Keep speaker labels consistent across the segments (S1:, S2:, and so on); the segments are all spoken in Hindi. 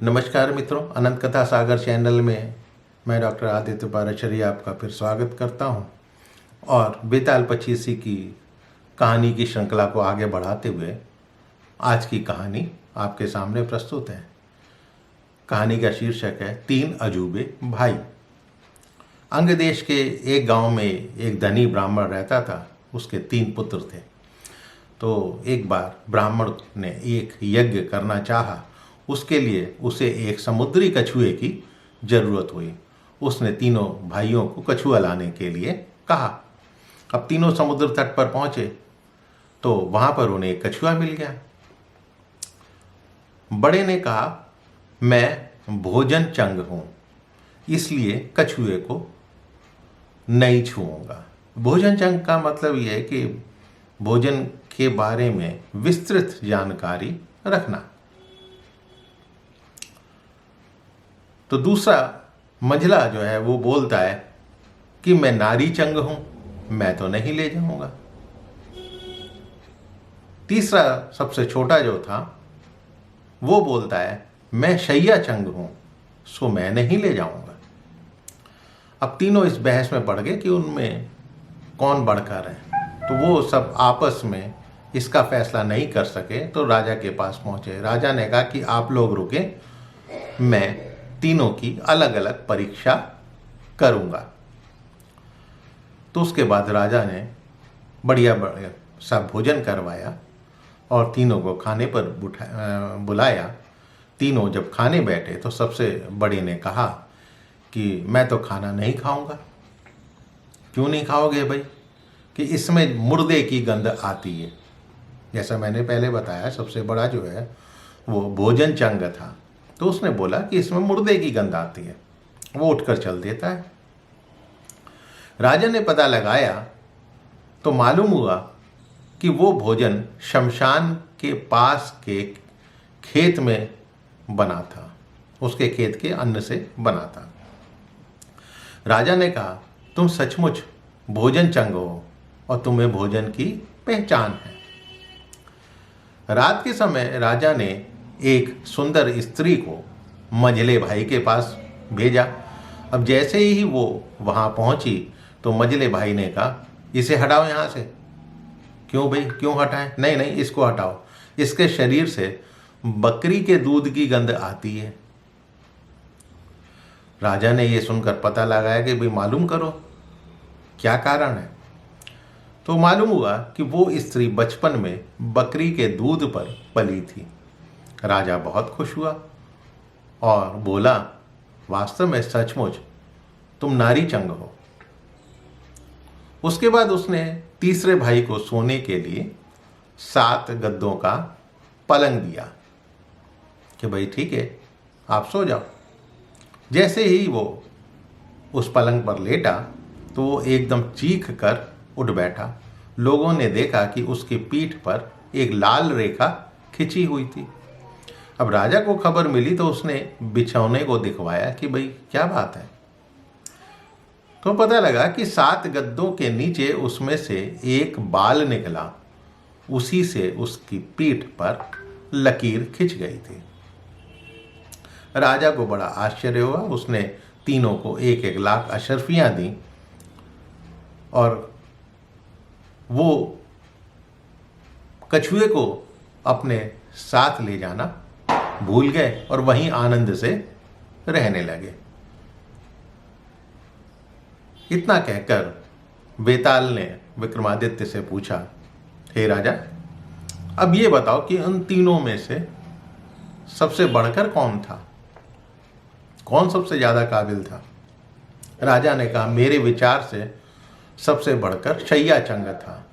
S1: नमस्कार मित्रों, अनंत कथा सागर चैनल में मैं डॉक्टर आदित्य पाराशरी आपका फिर स्वागत करता हूं और बेताल पचीसी की कहानी की श्रृंखला को आगे बढ़ाते हुए आज की कहानी आपके सामने प्रस्तुत है। कहानी का शीर्षक है 3 अजूबे भाई। अंग देश के एक गांव में एक धनी ब्राह्मण रहता था। उसके 3 पुत्र थे। तो एक बार ब्राह्मण ने एक यज्ञ करना चाहा। उसके लिए उसे एक समुद्री कछुए की जरूरत हुई। उसने तीनों भाइयों को कछुआ लाने के लिए कहा। अब तीनों समुद्र तट पर पहुंचे तो वहां पर उन्हें एक कछुआ मिल गया। बड़े ने कहा, मैं भोजन चंग हूं, इसलिए कछुए को नहीं छूऊंगा। भोजन चंग का मतलब यह है कि भोजन के बारे में विस्तृत जानकारी रखना। तो दूसरा मंझला जो है वो बोलता है कि मैं नारी चंग हूं, मैं तो नहीं ले जाऊंगा। तीसरा सबसे छोटा जो था वो बोलता है, मैं शैया चंग हूं, सो मैं नहीं ले जाऊंगा। अब तीनों इस बहस में पड़ गए कि उनमें कौन बढ़कर है। तो वो सब आपस में इसका फैसला नहीं कर सके तो राजा के पास पहुंचे। राजा ने कहा कि आप लोग रुके, मैं तीनों की अलग अलग परीक्षा करूंगा। तो उसके बाद राजा ने बढ़िया बढ़िया सा भोजन करवाया और तीनों को खाने पर बुलाया। तीनों जब खाने बैठे तो सबसे बड़े ने कहा कि मैं तो खाना नहीं खाऊंगा। क्यों नहीं खाओगे भाई? कि इसमें मुर्दे की गंध आती है। जैसा मैंने पहले बताया, सबसे बड़ा जो है वो भोजन चंग था। तो उसने बोला कि इसमें मुर्दे की गंध आती है। वो उठकर चल देता है। राजा ने पता लगाया तो मालूम हुआ कि वो भोजन शमशान के पास के खेत में बना था। उसके खेत के अन्न से बना था। राजा ने कहा, तुम सचमुच भोजन चंग हो और तुम्हें भोजन की पहचान है। रात के समय राजा ने एक सुंदर स्त्री को मझले भाई के पास भेजा। अब जैसे ही वो वहां पहुंची तो मझले भाई ने कहा, इसे हटाओ यहाँ से। क्यों भाई, क्यों हटाएं? नहीं नहीं, इसको हटाओ, इसके शरीर से बकरी के दूध की गंध आती है। राजा ने ये सुनकर पता लगाया कि भाई मालूम करो क्या कारण है। तो मालूम हुआ कि वो स्त्री बचपन में बकरी के दूध पर पली थी। राजा बहुत खुश हुआ और बोला, वास्तव में सचमुच तुम नारी चंग हो। उसके बाद उसने तीसरे भाई को सोने के लिए 7 गद्दों का पलंग दिया कि भाई ठीक है, आप सो जाओ। जैसे ही वो उस पलंग पर लेटा तो वो एकदम चीख कर उठ बैठा। लोगों ने देखा कि उसकी पीठ पर एक लाल रेखा खिंची हुई थी। अब राजा को खबर मिली तो उसने बिछौने को दिखवाया कि भाई क्या बात है। तो पता लगा कि 7 गद्दों के नीचे उसमें से एक बाल निकला। उसी से उसकी पीठ पर लकीर खिंच गई थी। राजा को बड़ा आश्चर्य हुआ। उसने तीनों को 1-1 लाख अशर्फियां दी और वो कछुए को अपने साथ ले जाना भूल गए और वहीं आनंद से रहने लगे। इतना कहकर बेताल ने विक्रमादित्य से पूछा, हे राजा, अब ये बताओ कि उन तीनों में से सबसे बढ़कर कौन था? कौन सबसे ज्यादा काबिल था? राजा ने कहा, मेरे विचार से सबसे बढ़कर शैया चंग था,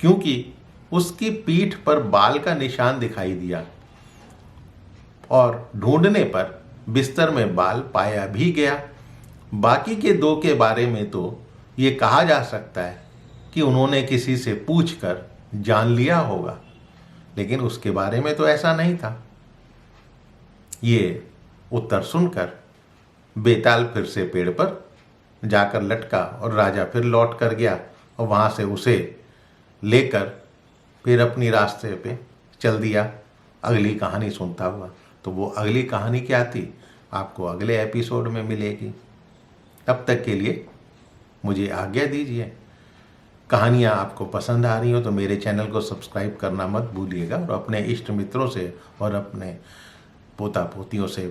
S1: क्योंकि उसकी पीठ पर बाल का निशान दिखाई दिया और ढूंढने पर बिस्तर में बाल पाया भी गया। बाकी के 2 के बारे में तो ये कहा जा सकता है कि उन्होंने किसी से पूछकर जान लिया होगा, लेकिन उसके बारे में तो ऐसा नहीं था। ये उत्तर सुनकर बेताल फिर से पेड़ पर जाकर लटका और राजा फिर लौट कर गया और वहाँ से उसे लेकर फिर अपनी रास्ते पे चल दिया अगली कहानी सुनता हुआ। तो वो अगली कहानी क्या थी आपको अगले एपिसोड में मिलेगी। तब तक के लिए मुझे आज्ञा दीजिए। कहानियाँ आपको पसंद आ रही हो तो मेरे चैनल को सब्सक्राइब करना मत भूलिएगा, और अपने इष्ट मित्रों से और अपने पोता पोतियों से,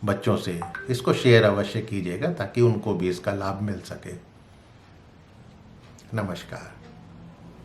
S1: बच्चों से इसको शेयर अवश्य कीजिएगा ताकि उनको भी इसका लाभ मिल सके। नमस्कार।